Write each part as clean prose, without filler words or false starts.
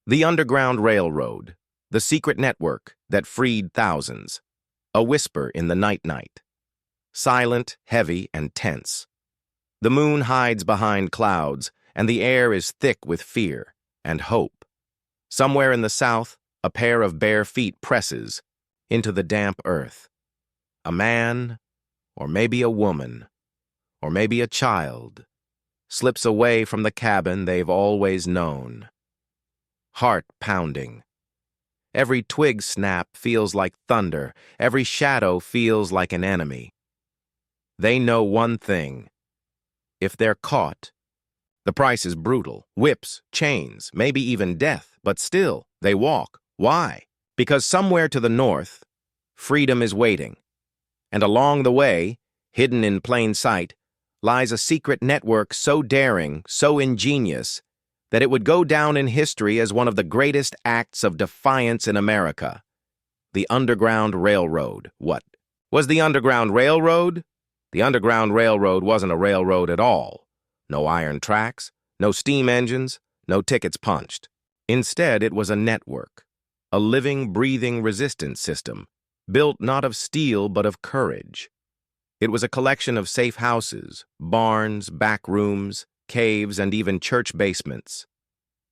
The Underground Railroad, the secret network that freed thousands. A whisper in the night. Silent, heavy, and tense. The moon hides behind clouds, and the air is thick with fear and hope. Somewhere in the south, a pair of bare feet presses into the damp earth. A man, or maybe a woman, or maybe a child, slips away from the cabin they've always known. Heart pounding. Every twig snap feels like thunder. Every shadow feels like an enemy. They know one thing. If they're caught, the price is brutal. Whips, chains, maybe even death. But still, they walk. Why? Because somewhere to the north, freedom is waiting. And along the way, hidden in plain sight, lies a secret network so daring, so ingenious, that it would go down in history as one of the greatest acts of defiance in America. The Underground Railroad. What? Was the Underground Railroad? The Underground Railroad wasn't a railroad at all. No iron tracks, no steam engines, no tickets punched. Instead, it was a network, a living, breathing resistance system, built not of steel but of courage. It was a collection of safe houses, barns, back rooms, caves, and even church basements.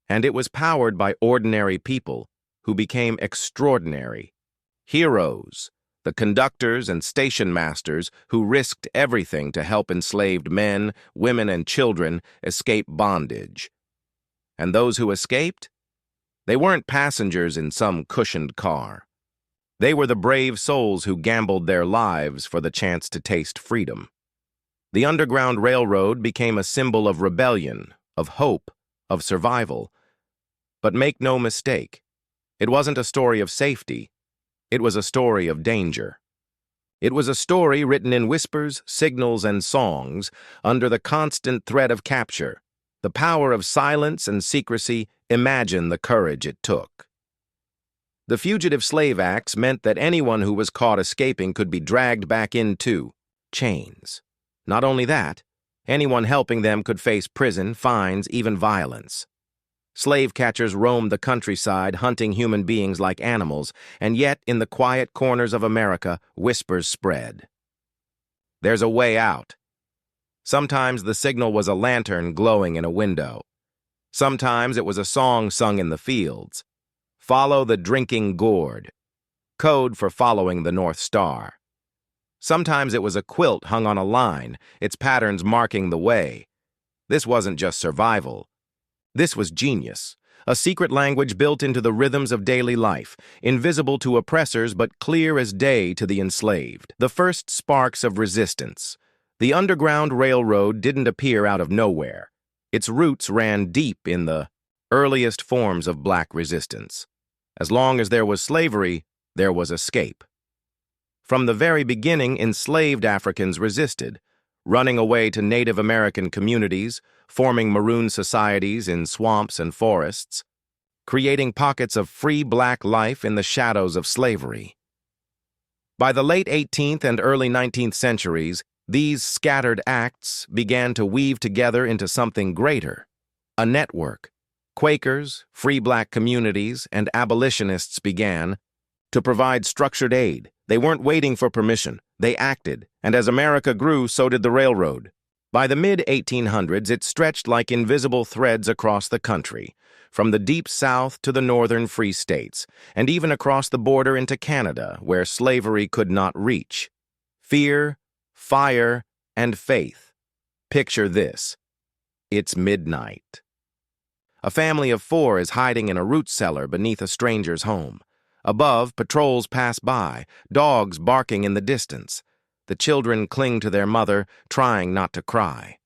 And it was powered by ordinary people who became extraordinary. Heroes, the conductors and station masters who risked everything to help enslaved men, women, and children escape bondage. And those who escaped? They weren't passengers in some cushioned car. They were the brave souls who gambled their lives for the chance to taste freedom. The Underground Railroad became a symbol of rebellion, of hope, of survival. But make no mistake, it wasn't a story of safety. It was a story of danger. It was a story written in whispers, signals, and songs, under the constant threat of capture. The power of silence and secrecy. Imagine the courage it took. The Fugitive Slave Acts meant that anyone who was caught escaping could be dragged back into chains. Not only that, anyone helping them could face prison, fines, even violence. Slave catchers roamed the countryside, hunting human beings like animals, and yet, in the quiet corners of America, whispers spread. There's a way out. Sometimes the signal was a lantern glowing in a window. Sometimes it was a song sung in the fields. Follow the drinking gourd, code for following the North Star. Sometimes it was a quilt hung on a line, its patterns marking the way. This wasn't just survival. This was genius, a secret language built into the rhythms of daily life, invisible to oppressors but clear as day to the enslaved. The first sparks of resistance. The Underground Railroad didn't appear out of nowhere. Its roots ran deep in the earliest forms of black resistance. As long as there was slavery, there was escape. From the very beginning, enslaved Africans resisted, running away to Native American communities, forming maroon societies in swamps and forests, creating pockets of free black life in the shadows of slavery. By the late 18th and early 19th centuries, these scattered acts began to weave together into something greater, a network. Quakers, free black communities, and abolitionists began to provide structured aid. They weren't waiting for permission. They acted, and as America grew, so did the railroad. By the mid-1800s, it stretched like invisible threads across the country, from the deep south to the northern free states, and even across the border into Canada, where slavery could not reach. Fear, fire, and faith. Picture this. It's midnight. A family of 4 is hiding in a root cellar beneath a stranger's home. Above, patrols pass by, dogs barking in the distance. The children cling to their mother, trying not to cry.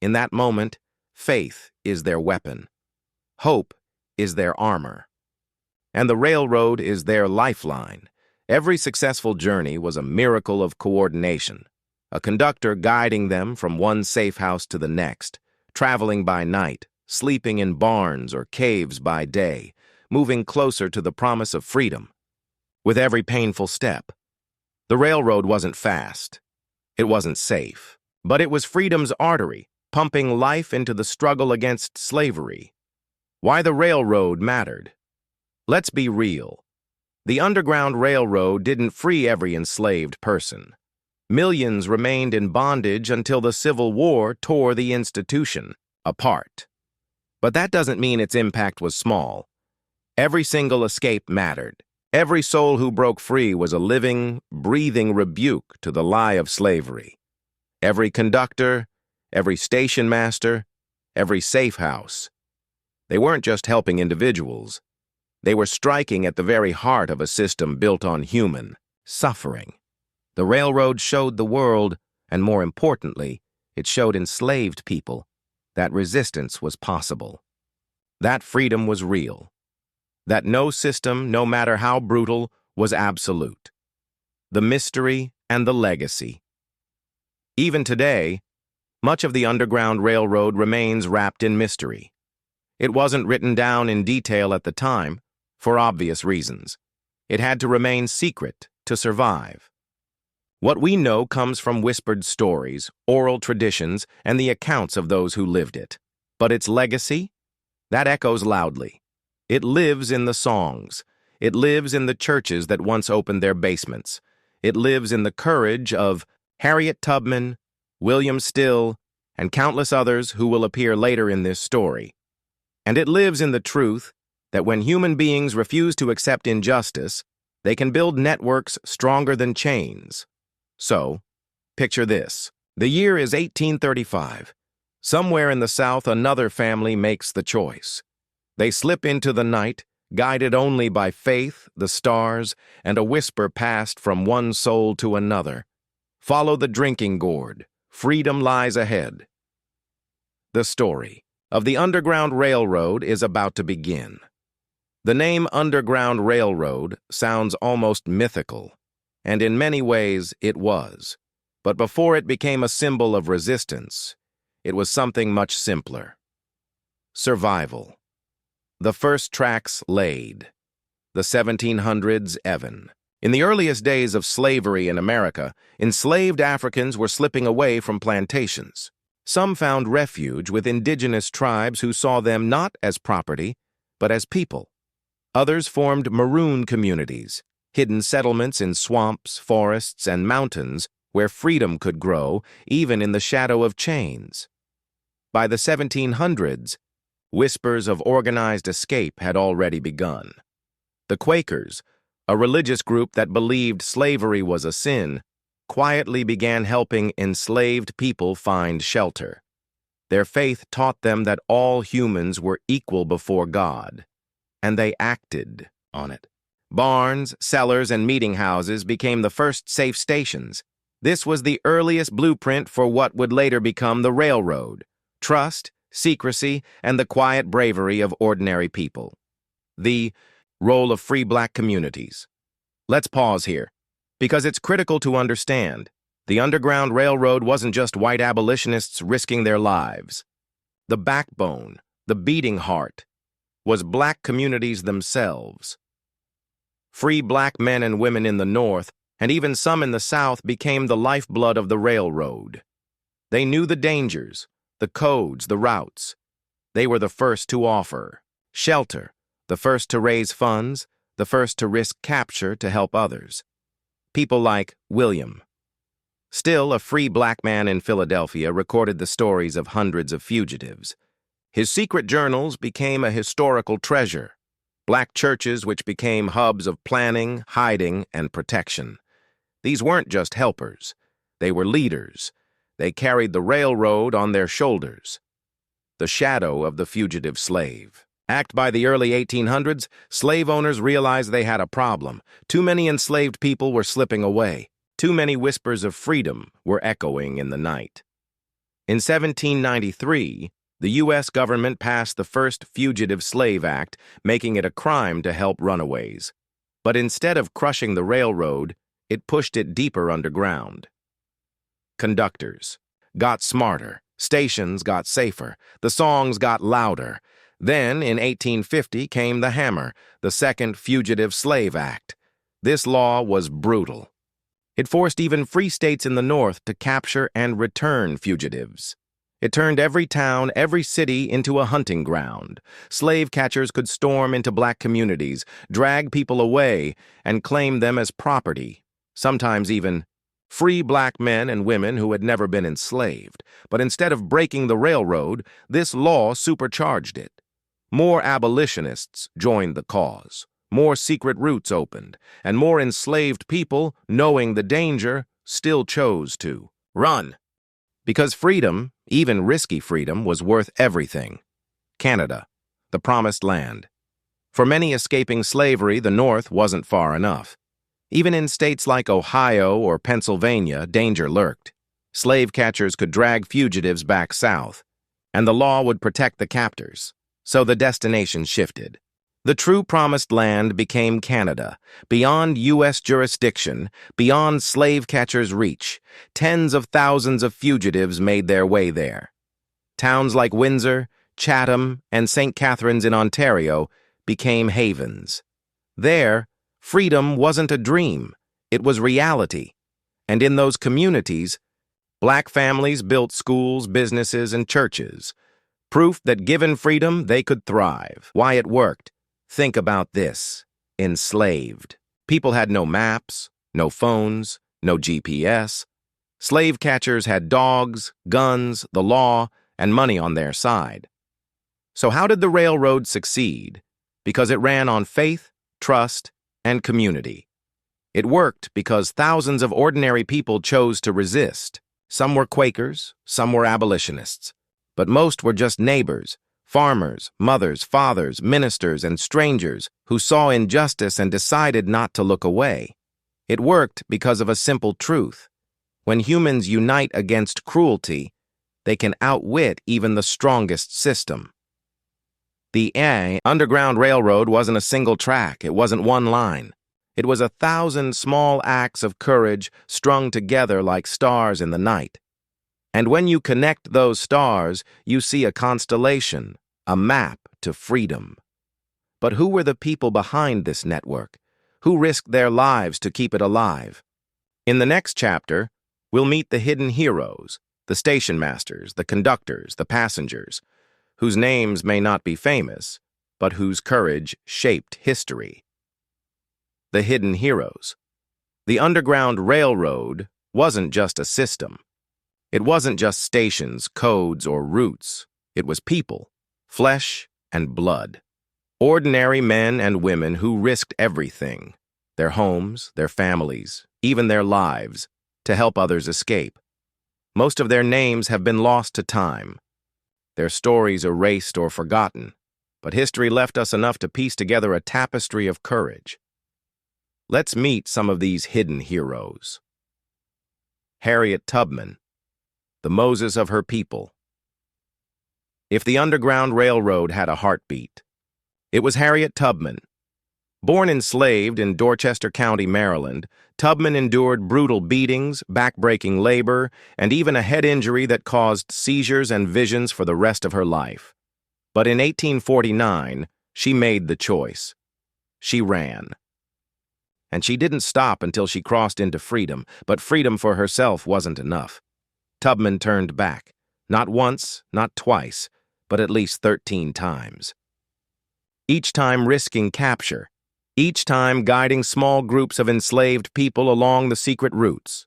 In that moment, faith is their weapon. Hope is their armor. And the railroad is their lifeline. Every successful journey was a miracle of coordination. A conductor guiding them from one safe house to the next, traveling by night, sleeping in barns or caves by day, moving closer to the promise of freedom. With every painful step, the railroad wasn't fast. It wasn't safe. But it was freedom's artery, pumping life into the struggle against slavery. Why the railroad mattered. Let's be real. The Underground Railroad didn't free every enslaved person. Millions remained in bondage until the Civil War tore the institution apart. But that doesn't mean its impact was small. Every single escape mattered. Every soul who broke free was a living, breathing rebuke to the lie of slavery. Every conductor, every station master, every safe house. They weren't just helping individuals. They were striking at the very heart of a system built on human suffering. The railroad showed the world, and more importantly, it showed enslaved people, that resistance was possible. That freedom was real. That no system, no matter how brutal, was absolute. The mystery and the legacy. Even today, much of the Underground Railroad remains wrapped in mystery. It wasn't written down in detail at the time, for obvious reasons. It had to remain secret to survive. What we know comes from whispered stories, oral traditions, and the accounts of those who lived it. But its legacy? That echoes loudly. It lives in the songs. It lives in the churches that once opened their basements. It lives in the courage of Harriet Tubman, William Still, and countless others who will appear later in this story. And it lives in the truth that when human beings refuse to accept injustice, they can build networks stronger than chains. So, picture this. The year is 1835. Somewhere in the South, another family makes the choice. They slip into the night, guided only by faith, the stars, and a whisper passed from one soul to another. Follow the drinking gourd. Freedom lies ahead. The story of the Underground Railroad is about to begin. The name Underground Railroad sounds almost mythical, and in many ways it was. But before it became a symbol of resistance, it was something much simpler. Survival. The first tracks laid. The 1700s Evan. In the earliest days of slavery in America, enslaved Africans were slipping away from plantations. Some found refuge with indigenous tribes who saw them not as property, but as people. Others formed maroon communities, hidden settlements in swamps, forests, and mountains where freedom could grow even in the shadow of chains. By the 1700s, whispers of organized escape had already begun. The Quakers, a religious group that believed slavery was a sin, quietly began helping enslaved people find shelter. Their faith taught them that all humans were equal before God, and they acted on it. Barns, cellars, and meeting houses became the first safe stations. This was the earliest blueprint for what would later become the railroad: trust, secrecy, and the quiet bravery of ordinary people. The role of free black communities. Let's pause here, because it's critical to understand. The Underground Railroad wasn't just white abolitionists risking their lives. The backbone, the beating heart, was black communities themselves. Free black men and women in the North, and even some in the South, became the lifeblood of the railroad. They knew the dangers, the codes, the routes. They were the first to offer shelter, the first to raise funds, the first to risk capture to help others. People like William Still, a free black man in Philadelphia, recorded the stories of hundreds of fugitives. His secret journals became a historical treasure. Black churches which became hubs of planning, hiding, and protection. These weren't just helpers. They were leaders. They carried the railroad on their shoulders. The shadow of the fugitive slave. Act by the early 1800s, slave owners realized they had a problem. Too many enslaved people were slipping away. Too many whispers of freedom were echoing in the night. In 1793, the U.S. government passed the first Fugitive Slave Act, making it a crime to help runaways. But instead of crushing the railroad, it pushed it deeper underground. Conductors got smarter, stations got safer, the songs got louder. Then, in 1850, came the hammer, the second Fugitive Slave Act. This law was brutal. It forced even free states in the North to capture and return fugitives. It turned every town, every city into a hunting ground. Slave catchers could storm into black communities, drag people away, and claim them as property. Sometimes even free black men and women who had never been enslaved. But instead of breaking the railroad, this law supercharged it. More abolitionists joined the cause. More secret routes opened, and more enslaved people, knowing the danger, still chose to run. Because freedom, even risky freedom, was worth everything. Canada, the promised land. For many escaping slavery, the North wasn't far enough. Even in states like Ohio or Pennsylvania, danger lurked. Slave catchers could drag fugitives back south, and the law would protect the captors. So the destination shifted. The true promised land became Canada, beyond U.S. jurisdiction, beyond slave catchers' reach. Tens of thousands of fugitives made their way there. Towns like Windsor, Chatham, and St. Catharines in Ontario became havens. There, freedom wasn't a dream, it was reality. And in those communities, black families built schools, businesses, and churches. Proof that given freedom, they could thrive. Why it worked? Think about this. Enslaved. People had no maps, no phones, no GPS. Slave catchers had dogs, guns, the law, and money on their side. So how did the railroad succeed? Because it ran on faith, trust, and community. It worked because thousands of ordinary people chose to resist. Some were Quakers, some were abolitionists, but most were just neighbors, farmers, mothers, fathers, ministers, and strangers who saw injustice and decided not to look away. It worked because of a simple truth. When humans unite against cruelty, they can outwit even the strongest system. The Underground Railroad wasn't a single track, it wasn't one line. It was 1,000 small acts of courage strung together like stars in the night. And when you connect those stars, you see a constellation, a map to freedom. But who were the people behind this network? Who risked their lives to keep it alive? In the next chapter, we'll meet the hidden heroes, the station masters, the conductors, the passengers, whose names may not be famous, but whose courage shaped history. The hidden heroes. The Underground Railroad wasn't just a system. It wasn't just stations, codes, or routes. It was people, flesh and blood. Ordinary men and women who risked everything, their homes, their families, even their lives, to help others escape. Most of their names have been lost to time, their stories erased or forgotten, but history left us enough to piece together a tapestry of courage. Let's meet some of these hidden heroes. Harriet Tubman, the Moses of her people. If the Underground Railroad had a heartbeat, it was Harriet Tubman. Born enslaved in Dorchester County, Maryland, Tubman endured brutal beatings, backbreaking labor, and even a head injury that caused seizures and visions for the rest of her life. But in 1849, she made the choice. She ran. And she didn't stop until she crossed into freedom, but freedom for herself wasn't enough. Tubman turned back, not once, not twice, but at least 13 times. Each time risking capture, each time guiding small groups of enslaved people along the secret routes.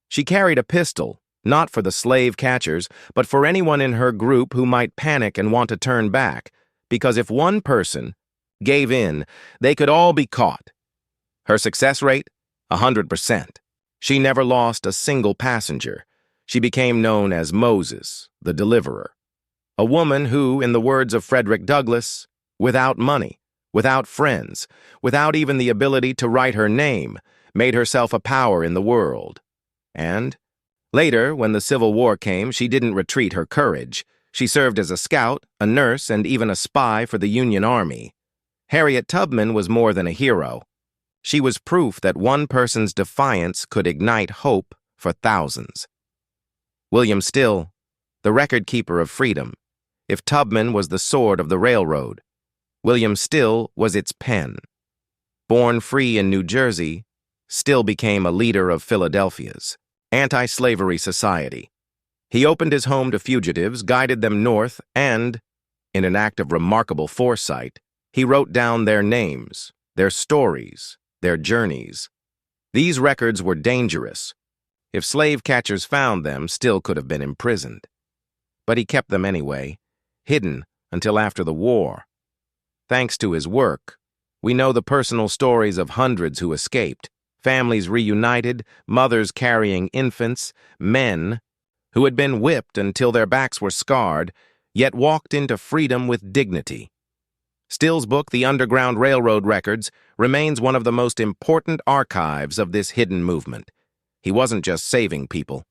She carried a pistol, not for the slave catchers, but for anyone in her group who might panic and want to turn back, because if one person gave in, they could all be caught. Her success rate? 100%. She never lost a single passenger. She became known as Moses, the Deliverer. A woman who, in the words of Frederick Douglass, without money, without friends, without even the ability to write her name, made herself a power in the world. And later, when the Civil War came, she didn't retreat her courage. She served as a scout, a nurse, and even a spy for the Union Army. Harriet Tubman was more than a hero. She was proof that one person's defiance could ignite hope for thousands. William Still, the record keeper of freedom. If Tubman was the sword of the railroad, William Still was its pen. Born free in New Jersey, Still became a leader of Philadelphia's anti-slavery society. He opened his home to fugitives, guided them north, and, in an act of remarkable foresight, he wrote down their names, their stories, their journeys. These records were dangerous. If slave catchers found them, still could have been imprisoned. But he kept them anyway, hidden until after the war. Thanks to his work, we know the personal stories of hundreds who escaped, families reunited, mothers carrying infants, men who had been whipped until their backs were scarred, yet walked into freedom with dignity. Still's book, The Underground Railroad Records, remains one of the most important archives of this hidden movement. He wasn't just saving people.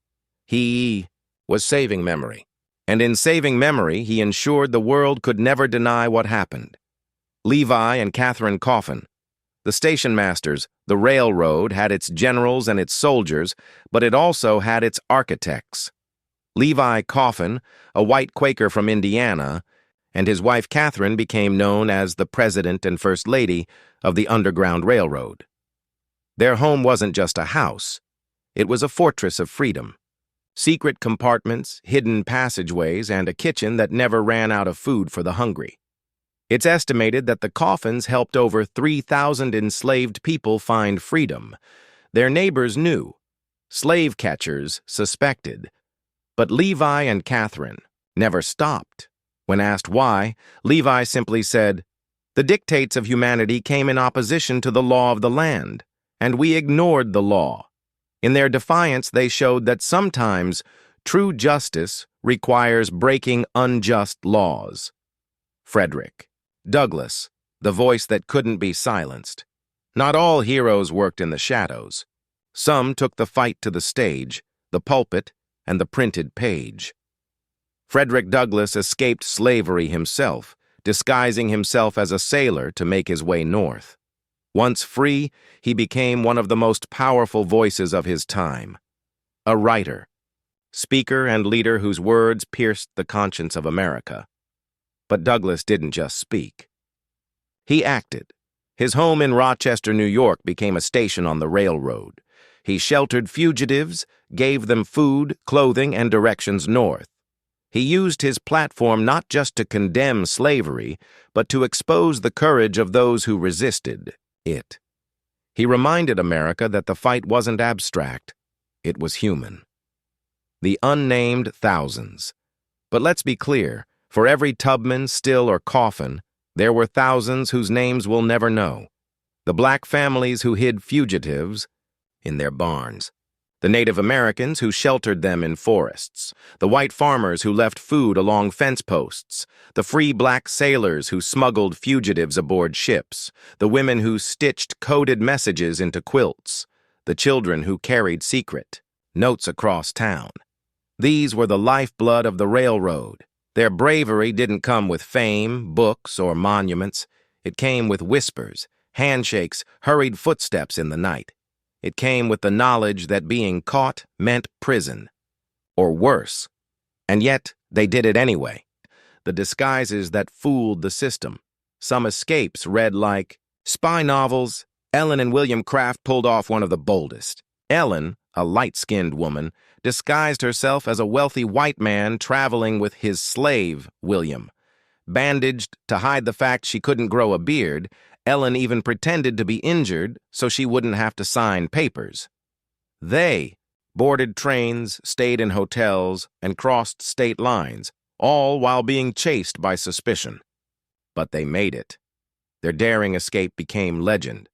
He was saving memory. And in saving memory, he ensured the world could never deny what happened. Levi and Catherine Coffin. The station masters, the railroad, had its generals and its soldiers, but it also had its architects. Levi Coffin, a white Quaker from Indiana, and his wife Catherine became known as the President and First Lady of the Underground Railroad. Their home wasn't just a house. It was a fortress of freedom. Secret compartments, hidden passageways, and a kitchen that never ran out of food for the hungry. It's estimated that the Coffins helped over 3,000 enslaved people find freedom. Their neighbors knew. Slave catchers suspected. But Levi and Catherine never stopped. When asked why, Levi simply said, "The dictates of humanity came in opposition to the law of the land, and we ignored the law." In their defiance, they showed that sometimes true justice requires breaking unjust laws. Frederick Douglass, the voice that couldn't be silenced. Not all heroes worked in the shadows. Some took the fight to the stage, the pulpit, and the printed page. Frederick Douglass escaped slavery himself, disguising himself as a sailor to make his way north. Once free, he became one of the most powerful voices of his time. A writer, speaker, and leader whose words pierced the conscience of America. But Douglass didn't just speak. He acted. His home in Rochester, New York became a station on the railroad. He sheltered fugitives, gave them food, clothing, and directions north. He used his platform not just to condemn slavery, but to expose the courage of those who resisted it. He reminded America that the fight wasn't abstract, it was human. The unnamed thousands. But let's be clear, for every Tubman, Still, or Coffin, there were thousands whose names we'll never know. The black families who hid fugitives in their barns. The Native Americans who sheltered them in forests, the white farmers who left food along fence posts, the free black sailors who smuggled fugitives aboard ships, the women who stitched coded messages into quilts, the children who carried secret notes across town. These were the lifeblood of the railroad. Their bravery didn't come with fame, books, or monuments. It came with whispers, handshakes, hurried footsteps in the night. It came with the knowledge that being caught meant prison, or worse. And yet, they did it anyway. The disguises that fooled the system. Some escapes read like spy novels. Ellen and William Craft pulled off one of the boldest. Ellen, a light-skinned woman, disguised herself as a wealthy white man traveling with his slave, William. Bandaged to hide the fact she couldn't grow a beard, Ellen even pretended to be injured so she wouldn't have to sign papers. They boarded trains, stayed in hotels, and crossed state lines, all while being chased by suspicion. But they made it. Their daring escape became legend.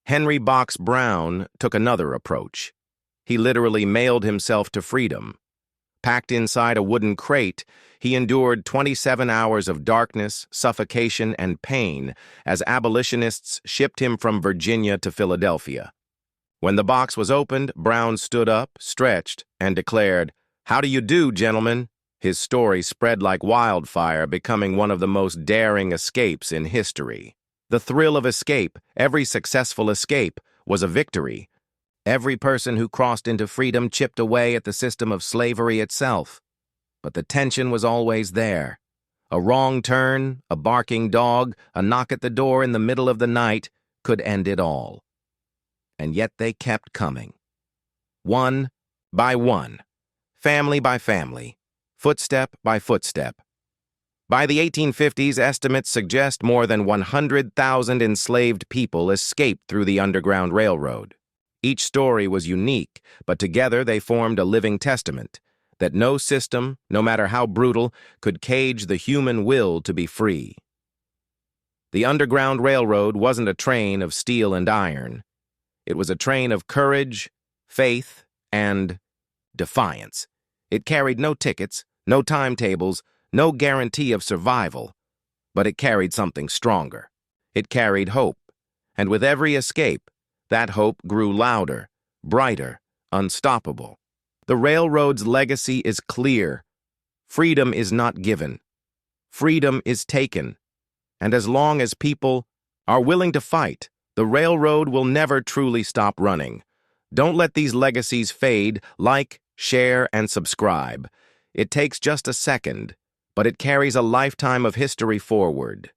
Henry Box Brown took another approach. He literally mailed himself to freedom. Packed inside a wooden crate, he endured 27 hours of darkness, suffocation, and pain as abolitionists shipped him from Virginia to Philadelphia. When the box was opened, Brown stood up, stretched, and declared, "How do you do, gentlemen?" His story spread like wildfire, becoming one of the most daring escapes in history. The thrill of escape, every successful escape, was a victory. Every person who crossed into freedom chipped away at the system of slavery itself. But the tension was always there. A wrong turn, a barking dog, a knock at the door in the middle of the night could end it all. And yet they kept coming. One by one, family by family, footstep by footstep. By the 1850s, estimates suggest more than 100,000 enslaved people escaped through the Underground Railroad. Each story was unique, but together they formed a living testament that no system, no matter how brutal, could cage the human will to be free. The Underground Railroad wasn't a train of steel and iron. It was a train of courage, faith, and defiance. It carried no tickets, no timetables, no guarantee of survival, but it carried something stronger. It carried hope, and with every escape, that hope grew louder, brighter, unstoppable. The railroad's legacy is clear. Freedom is not given. Freedom is taken. And as long as people are willing to fight, the railroad will never truly stop running. Don't let these legacies fade. Like, share, and subscribe. It takes just a second, but it carries a lifetime of history forward.